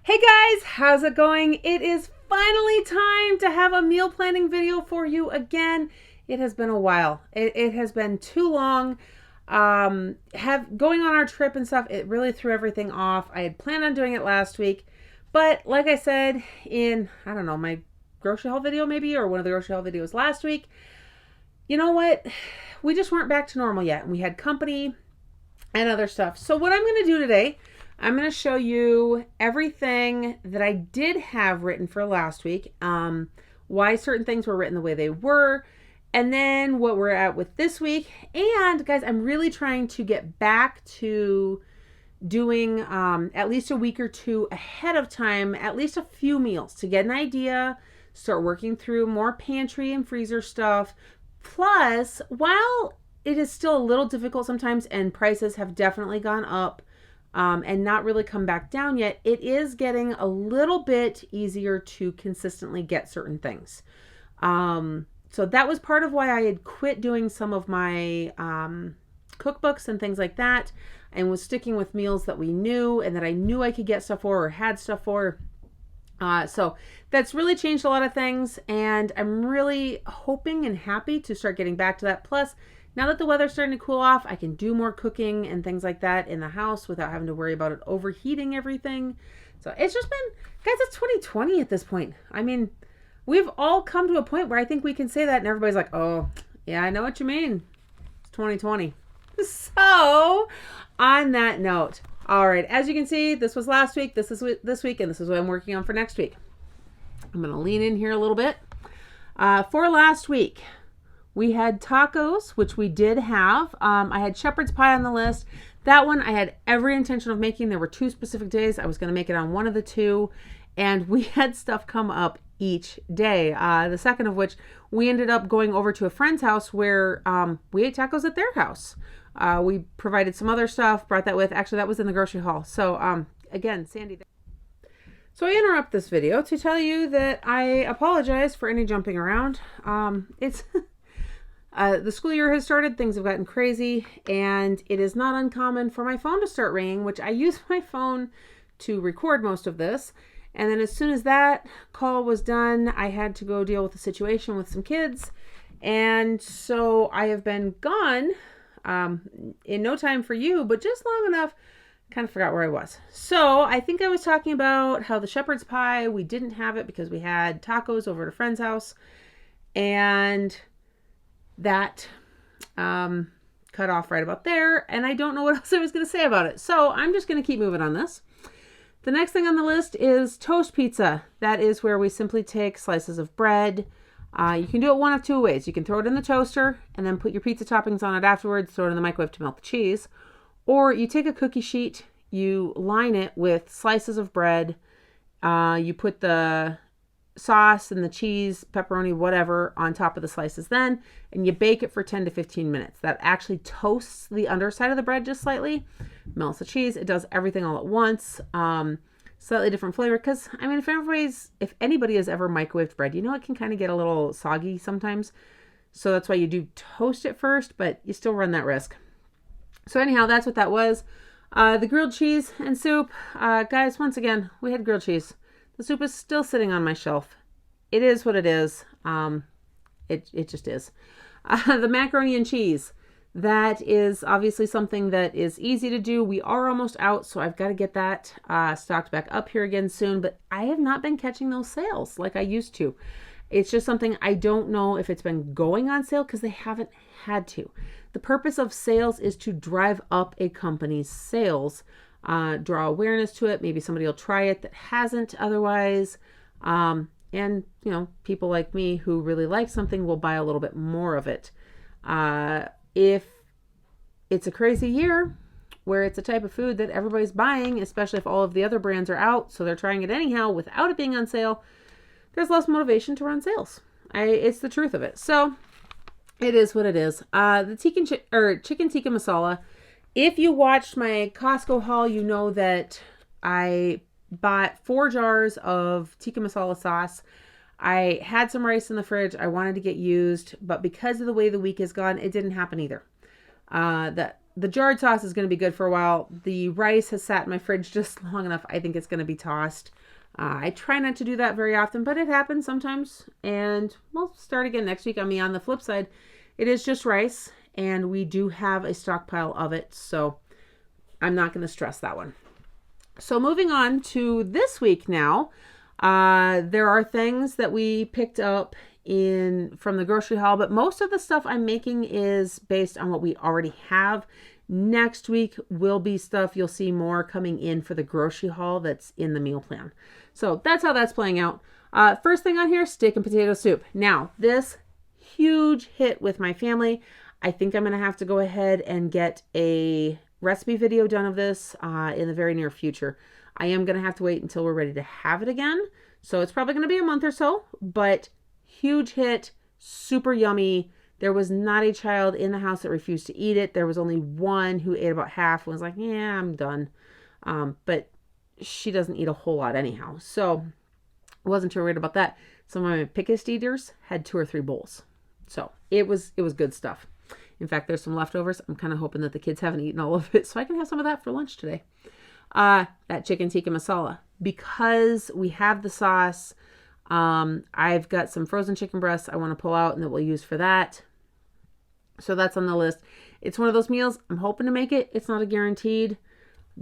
Hey guys, how's it going? It is finally time to have a meal planning video for you again. It has been a while. It has been too long. Have going on our trip and stuff, it really threw everything off. I had planned on doing it last week, but like I said in, I don't know, my grocery haul video maybe, or one of the grocery haul videos last week, you know what? We just weren't back to normal yet, and we had company and other stuff. So what I'm going to do today, I'm going to show you everything that I did have written for last week, why certain things were written the way they were, and then what we're at with this week. And guys, I'm really trying to get back to doing at least a week or two ahead of time, at least a few meals to get an idea, start working through more pantry and freezer stuff. Plus, while it is still a little difficult sometimes and prices have definitely gone up, and not really come back down yet, it is getting a little bit easier to consistently get certain things. So that was part of why I had quit doing some of my cookbooks and things like that, and was sticking with meals that we knew and that I knew I could get stuff for or had stuff for. So that's really changed a lot of things, and I'm really hoping and happy to start getting back to that. Plus, now that the weather's starting to cool off, I can do more cooking and things like that in the house without having to worry about it overheating everything. So it's just been, guys, it's 2020 at this point. I mean, we've all come to a point where I think we can say that and everybody's like, oh, yeah, I know what you mean. It's 2020. So, on that note, all right, as you can see, this was last week, this is this week, and this is what I'm working on for next week. I'm going to lean in here a little bit. For last week, we had tacos, which we did have. I had shepherd's pie on the list. That one I had every intention of making. There were two specific days. I was going to make it on one of the two. And we had stuff come up each day. The second of which, we ended up going over to a friend's house where we ate tacos at their house. We provided some other stuff, brought that with. Actually, that was in the grocery haul. So again, Sandy. So I interrupt this video to tell you that I apologize for any jumping around. It's... the school year has started, things have gotten crazy, and it is not uncommon for my phone to start ringing, which I use my phone to record most of this. And then as soon as that call was done, I had to go deal with the situation with some kids. And so I have been gone in no time for you, but just long enough, kind of forgot where I was. So I think I was talking about how the shepherd's pie, we didn't have it because we had tacos over at a friend's house. And that cut off right about there, and I don't know what else I was going to say about it. So I'm just going to keep moving on this. The next thing on the list is toast pizza. That is where we simply take slices of bread. You can do it one of two ways. You can throw it in the toaster and then put your pizza toppings on it afterwards, throw it in the microwave to melt the cheese. Or you take a cookie sheet, you line it with slices of bread, you put the sauce and the cheese, pepperoni, whatever, on top of the slices then, and you bake it for 10 to 15 minutes. That actually toasts the underside of the bread just slightly, melts the cheese. It does everything all at once. Slightly different flavor, because I mean, if anybody has ever microwaved bread, you know it can kind of get a little soggy sometimes. So that's why you do toast it first, but you still run that risk. So anyhow, that's what that was. The grilled cheese and soup. Guys, once again, we had grilled cheese. The soup is still sitting on my shelf. It is what it is. It just is. The macaroni and cheese. That is obviously something that is easy to do. We are almost out, so I've got to get that stocked back up here again soon. But I have not been catching those sales like I used to. It's just something I don't know if it's been going on sale because they haven't had to. The purpose of sales is to drive up a company's sales. Draw awareness to it. Maybe somebody will try it that hasn't otherwise. And, you know, people like me who really like something will buy a little bit more of it. If it's a crazy year where it's a type of food that everybody's buying, especially if all of the other brands are out, so they're trying it anyhow without it being on sale, there's less motivation to run sales. It's the truth of it. So it is what it is. The chicken tikka masala. If you watched my Costco haul, you know that I bought 4 jars of tikka masala sauce. I had some rice in the fridge I wanted to get used, but because of the way the week has gone, it didn't happen either. the jarred sauce is going to be good for a while. The rice has sat in my fridge just long enough. I think it's going to be tossed. I try not to do that very often, but it happens sometimes. And we'll start again next week. I mean, on the flip side, it is just rice, and we do have a stockpile of it. So I'm not going to stress that one. So moving on to this week now, there are things that we picked up from the grocery haul, but most of the stuff I'm making is based on what we already have. Next week will be stuff you'll see more coming in for the grocery haul that's in the meal plan. So that's how that's playing out. First thing on here, steak and potato soup. Now, this huge hit with my family. I think I'm going to have to go ahead and get a recipe video done of this in the very near future. I am going to have to wait until we're ready to have it again. So it's probably going to be a month or so, but huge hit, super yummy. There was not a child in the house that refused to eat it. There was only one who ate about half and was like, yeah, I'm done. But she doesn't eat a whole lot anyhow. So I wasn't too worried about that. Some of my pickiest eaters had 2 or 3 bowls. So it was good stuff. In fact, there's some leftovers. I'm kind of hoping that the kids haven't eaten all of it so I can have some of that for lunch today. That chicken tikka masala. Because we have the sauce, I've got some frozen chicken breasts I want to pull out and that we'll use for that. So that's on the list. It's one of those meals. I'm hoping to make it. It's not a guaranteed.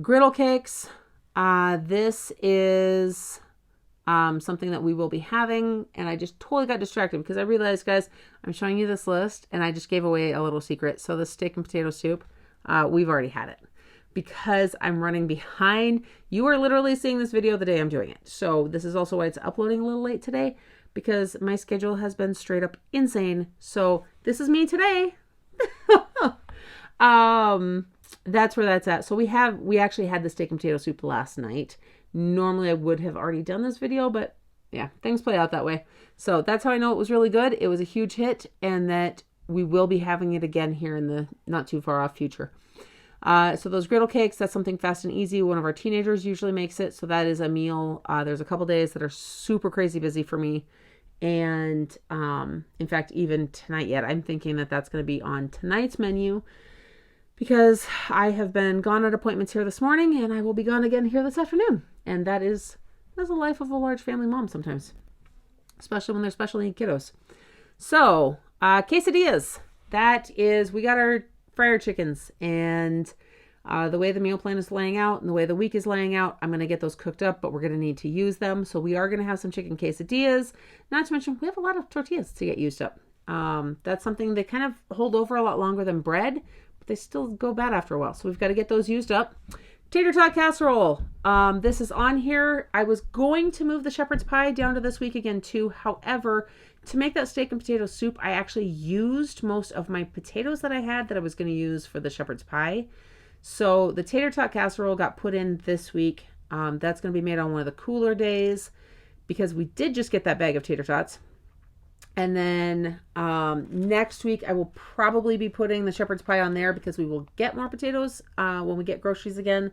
Griddle cakes. This is something that we will be having. And I just totally got distracted because I realized, guys, I'm showing you this list and I just gave away a little secret. So the steak and potato soup, we've already had it. Because I'm running behind. You are literally seeing this video the day I'm doing it. So this is also why it's uploading a little late today, because my schedule has been straight up insane. So this is me today. That's where that's at. So we actually had the steak and potato soup last night. Normally I would have already done this video, but yeah, things play out that way. So that's how I know it was really good. It was a huge hit, and that we will be having it again here in the not too far off future. So those griddle cakes, that's something fast and easy. One of our teenagers usually makes it. So that is a meal. There's a couple days that are super crazy busy for me. And in fact, even tonight yet, I'm thinking that that's going to be on tonight's menu because I have been gone at appointments here this morning and I will be gone again here this afternoon. And that's the life of a large family mom sometimes, especially when they're special need kiddos. So quesadillas, we got our fryer chickens, and the way the meal plan is laying out and the way the week is laying out, I'm going to get those cooked up, but we're going to need to use them. So we are going to have some chicken quesadillas, not to mention we have a lot of tortillas to get used up. That's something they kind of hold over a lot longer than bread, but they still go bad after a while. So we've got to get those used up. Tater tot casserole. This is on here. I was going to move the shepherd's pie down to this week again too. However, to make that steak and potato soup, I actually used most of my potatoes that I had that I was going to use for the shepherd's pie. So the tater tot casserole got put in this week. That's going to be made on one of the cooler days because we did just get that bag of tater tots. And then next week, I will probably be putting the shepherd's pie on there because we will get more potatoes when we get groceries again.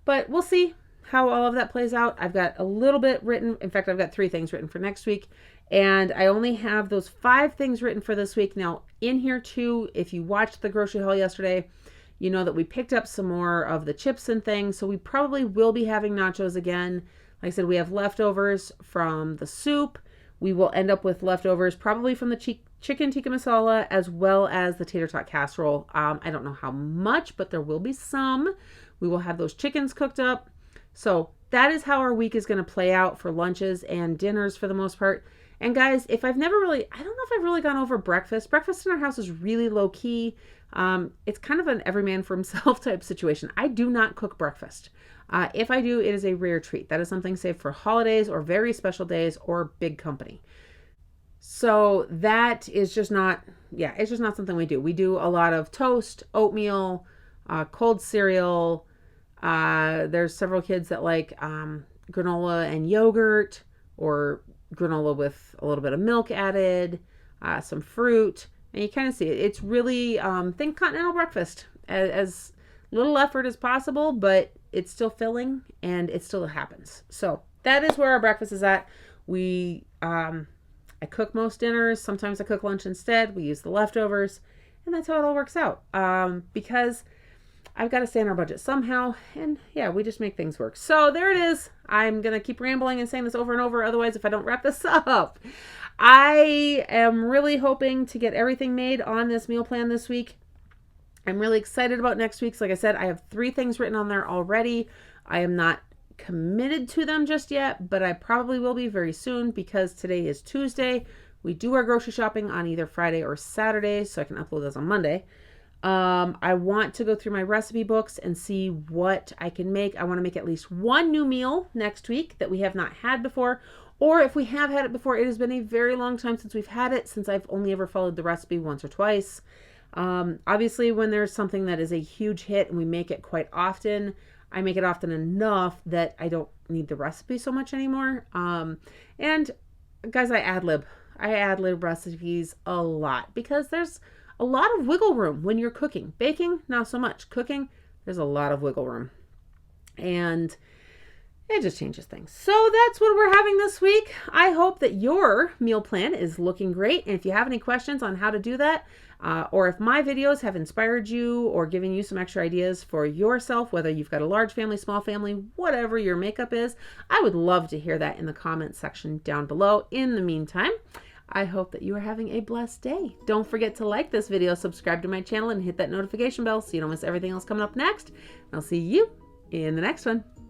But we'll see how all of that plays out. I've got a little bit written. In fact, I've got 3 things written for next week. And I only have those 5 things written for this week. Now, in here too, if you watched the grocery haul yesterday, you know that we picked up some more of the chips and things. So we probably will be having nachos again. Like I said, we have leftovers from the soup. We will end up with leftovers probably from the chicken tikka masala as well as the tater tot casserole. I don't know how much, but there will be some. We will have those chickens cooked up. So that is how our week is going to play out for lunches and dinners for the most part. And guys, I don't know if I've really gone over breakfast. Breakfast in our house is really low key. It's kind of an every man for himself type situation. I do not cook breakfast. If I do, it is a rare treat. That is something saved for holidays or very special days or big company. So that is just not, it's just not something we do. We do a lot of toast, oatmeal, cold cereal. There's several kids that like granola and yogurt, or granola with a little bit of milk added, some fruit. And you kind of see it. It's really, think continental breakfast. As little effort as possible, but it's still filling and it still happens. So that is where our breakfast is at. I cook most dinners. Sometimes I cook lunch instead. We use the leftovers, and that's how it all works out. Because I've got to stay on our budget somehow. And yeah, we just make things work. So there it is. I'm going to keep rambling and saying this over and over. Otherwise, if I don't wrap this up, I am really hoping to get everything made on this meal plan this week. I'm really excited about next week's. Like I said, I have 3 things written on there already. I am not committed to them just yet, but I probably will be very soon because today is Tuesday. We do our grocery shopping on either Friday or Saturday, so I can upload those on Monday. I want to go through my recipe books and see what I can make. I want to make at least one new meal next week that we have not had before. Or if we have had it before, it has been a very long time since we've had it, since I've only ever followed the recipe once or twice. Obviously, when there's something that is a huge hit and we make it quite often, I make it often enough that I don't need the recipe so much anymore. And guys, I ad-lib recipes a lot because there's a lot of wiggle room when you're cooking. Baking, not so much. Cooking, there's a lot of wiggle room. And it just changes things. So that's what we're having this week. I hope that your meal plan is looking great. And if you have any questions on how to do that, or if my videos have inspired you or given you some extra ideas for yourself, whether you've got a large family, small family, whatever your makeup is, I would love to hear that in the comments section down below. In the meantime, I hope that you are having a blessed day. Don't forget to like this video, subscribe to my channel, and hit that notification bell so you don't miss everything else coming up next. I'll see you in the next one.